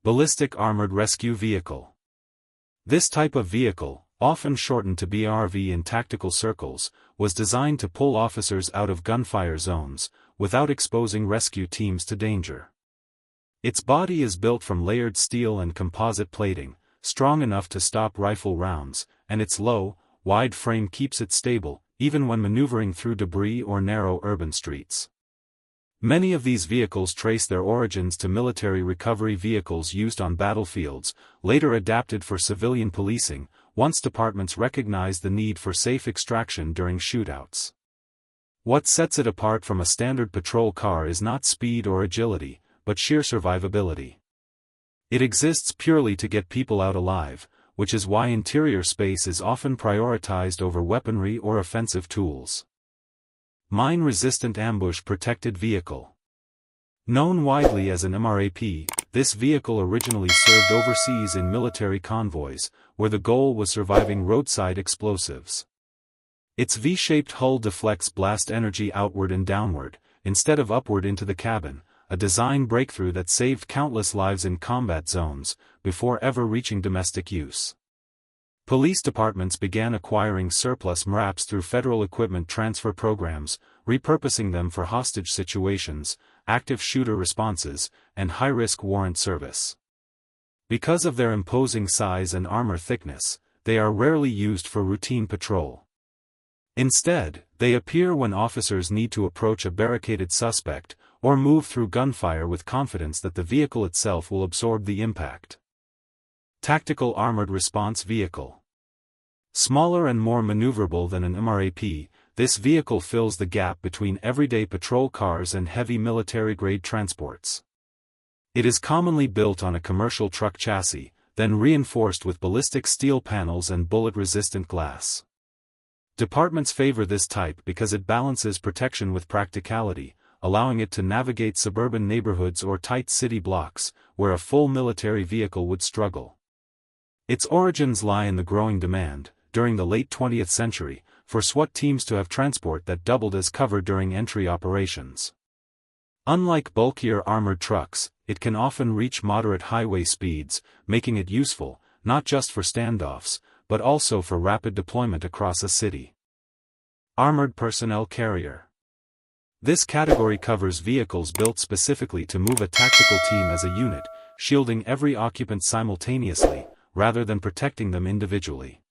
Ballistic Armored Rescue Vehicle. This type of vehicle, often shortened to BARV in tactical circles, was designed to pull officers out of gunfire zones, without exposing rescue teams to danger. Its body is built from layered steel and composite plating, strong enough to stop rifle rounds, and its low, wide frame keeps it stable, even when maneuvering through debris or narrow urban streets. Many of these vehicles trace their origins to military recovery vehicles used on battlefields, later adapted for civilian policing, once departments recognized the need for safe extraction during shootouts. What sets it apart from a standard patrol car is not speed or agility, but sheer survivability. It exists purely to get people out alive, which is why interior space is often prioritized over weaponry or offensive tools. Mine-resistant ambush-protected vehicle. Known widely as an MRAP, this vehicle originally served overseas in military convoys, where the goal was surviving roadside explosives. Its V-shaped hull deflects blast energy outward and downward, instead of upward into the cabin, a design breakthrough that saved countless lives in combat zones, before ever reaching domestic use. Police departments began acquiring surplus MRAPs through federal equipment transfer programs, repurposing them for hostage situations, active shooter responses, and high-risk warrant service. Because of their imposing size and armor thickness, they are rarely used for routine patrol. Instead, they appear when officers need to approach a barricaded suspect, or move through gunfire with confidence that the vehicle itself will absorb the impact. Tactical Armored Response Vehicle. Smaller and more maneuverable than an MRAP, this vehicle fills the gap between everyday patrol cars and heavy military-grade transports. It is commonly built on a commercial truck chassis, then reinforced with ballistic steel panels and bullet-resistant glass. Departments favor this type because it balances protection with practicality, allowing it to navigate suburban neighborhoods or tight city blocks, where a full military vehicle would struggle. Its origins lie in the growing demand, during the late 20th century, for SWAT teams to have transport that doubled as cover during entry operations. Unlike bulkier armored trucks, it can often reach moderate highway speeds, making it useful, not just for standoffs, but also for rapid deployment across a city. Armored Personnel Carrier. This category covers vehicles built specifically to move a tactical team as a unit, shielding every occupant simultaneously, rather than protecting them individually.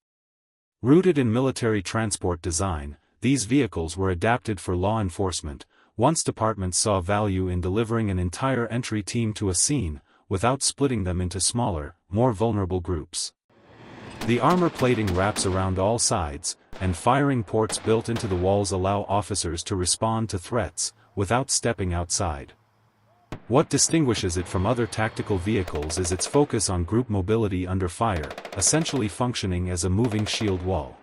Rooted in military transport design, these vehicles were adapted for law enforcement, once departments saw value in delivering an entire entry team to a scene, without splitting them into smaller, more vulnerable groups. The armor plating wraps around all sides, and firing ports built into the walls allow officers to respond to threats, without stepping outside. What distinguishes it from other tactical vehicles is its focus on group mobility under fire, essentially functioning as a moving shield wall.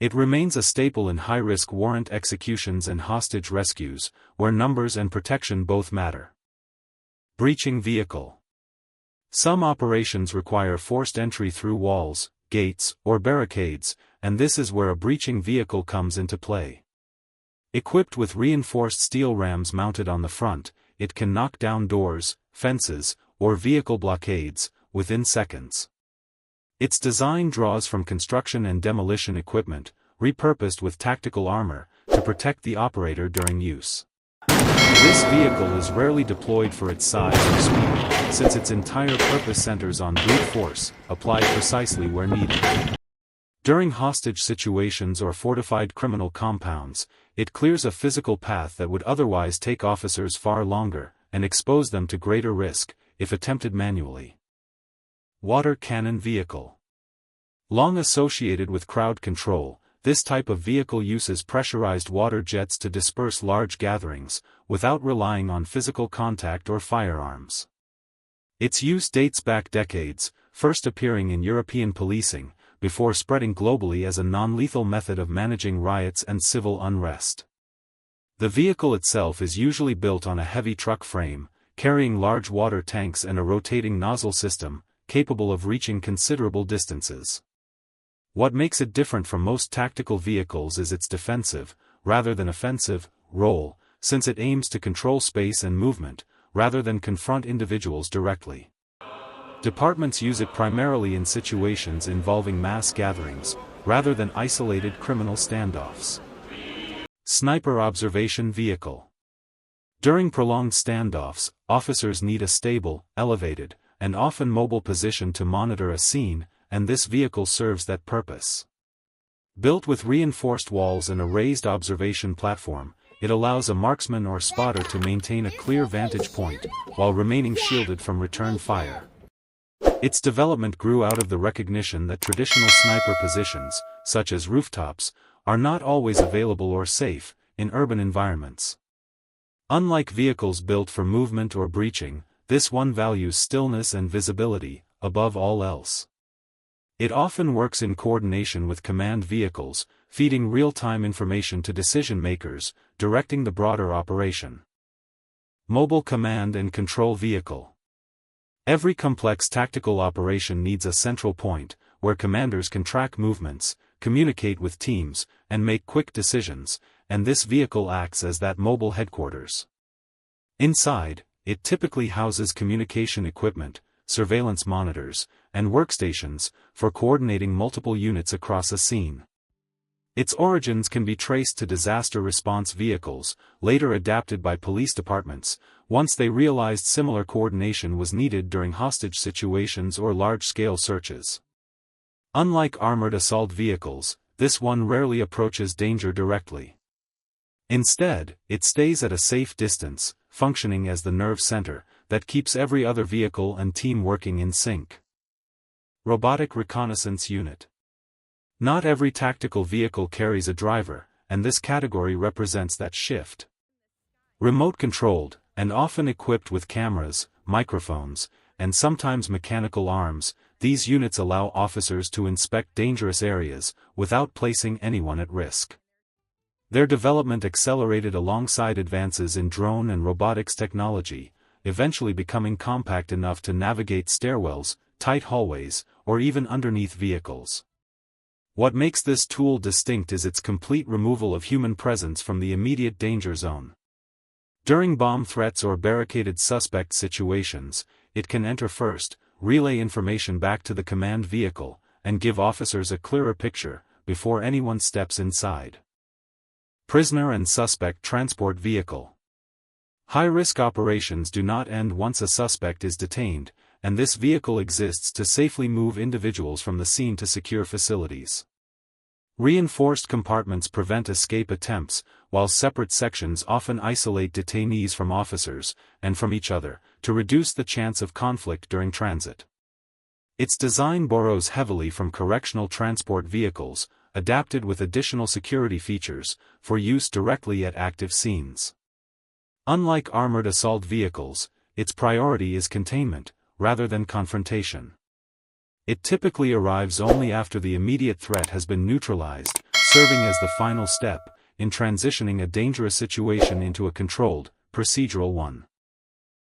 It remains a staple in high-risk warrant executions and hostage rescues, where numbers and protection both matter. Breaching vehicle. Some operations require forced entry through walls, gates, or barricades, and this is where a breaching vehicle comes into play. Equipped with reinforced steel rams mounted on the front, it can knock down doors, fences, or vehicle blockades, within seconds. Its design draws from construction and demolition equipment, repurposed with tactical armor, to protect the operator during use. This vehicle is rarely deployed for its size or speed, since its entire purpose centers on brute force, applied precisely where needed. During hostage situations or fortified criminal compounds, it clears a physical path that would otherwise take officers far longer, and expose them to greater risk, if attempted manually. Water Cannon Vehicle. Long associated with crowd control, this type of vehicle uses pressurized water jets to disperse large gatherings, without relying on physical contact or firearms. Its use dates back decades, first appearing in European policing, before spreading globally as a non-lethal method of managing riots and civil unrest. The vehicle itself is usually built on a heavy truck frame, carrying large water tanks and a rotating nozzle system, capable of reaching considerable distances. What makes it different from most tactical vehicles is its defensive, rather than offensive, role, since it aims to control space and movement, rather than confront individuals directly. Departments use it primarily in situations involving mass gatherings, rather than isolated criminal standoffs. Sniper Observation Vehicle. During prolonged standoffs, officers need a stable, elevated, and often mobile position to monitor a scene, and this vehicle serves that purpose. Built with reinforced walls and a raised observation platform, it allows a marksman or spotter to maintain a clear vantage point, while remaining shielded from return fire. Its development grew out of the recognition that traditional sniper positions, such as rooftops, are not always available or safe in urban environments. Unlike vehicles built for movement or breaching, this one values stillness and visibility, above all else. It often works in coordination with command vehicles, feeding real-time information to decision-makers, directing the broader operation. Mobile Command and Control Vehicle. Every complex tactical operation needs a central point, where commanders can track movements, communicate with teams, and make quick decisions, and this vehicle acts as that mobile headquarters. Inside, it typically houses communication equipment, surveillance monitors, and workstations, for coordinating multiple units across a scene. Its origins can be traced to disaster response vehicles, later adapted by police departments, once they realized similar coordination was needed during hostage situations or large-scale searches. Unlike armored assault vehicles, this one rarely approaches danger directly. Instead, it stays at a safe distance, functioning as the nerve center that keeps every other vehicle and team working in sync. Robotic Reconnaissance Unit. Not every tactical vehicle carries a driver, and this category represents that shift. Remote-controlled, and often equipped with cameras, microphones, and sometimes mechanical arms, these units allow officers to inspect dangerous areas, without placing anyone at risk. Their development accelerated alongside advances in drone and robotics technology, eventually becoming compact enough to navigate stairwells, tight hallways, or even underneath vehicles. What makes this tool distinct is its complete removal of human presence from the immediate danger zone. During bomb threats or barricaded suspect situations, it can enter first, relay information back to the command vehicle, and give officers a clearer picture, before anyone steps inside. Prisoner and Suspect Transport Vehicle. High-risk operations do not end once a suspect is detained, and this vehicle exists to safely move individuals from the scene to secure facilities. Reinforced compartments prevent escape attempts, while separate sections often isolate detainees from officers, and from each other, to reduce the chance of conflict during transit. Its design borrows heavily from correctional transport vehicles, adapted with additional security features, for use directly at active scenes. Unlike armored assault vehicles, its priority is containment, rather than confrontation. It typically arrives only after the immediate threat has been neutralized, serving as the final step, in transitioning a dangerous situation into a controlled, procedural one.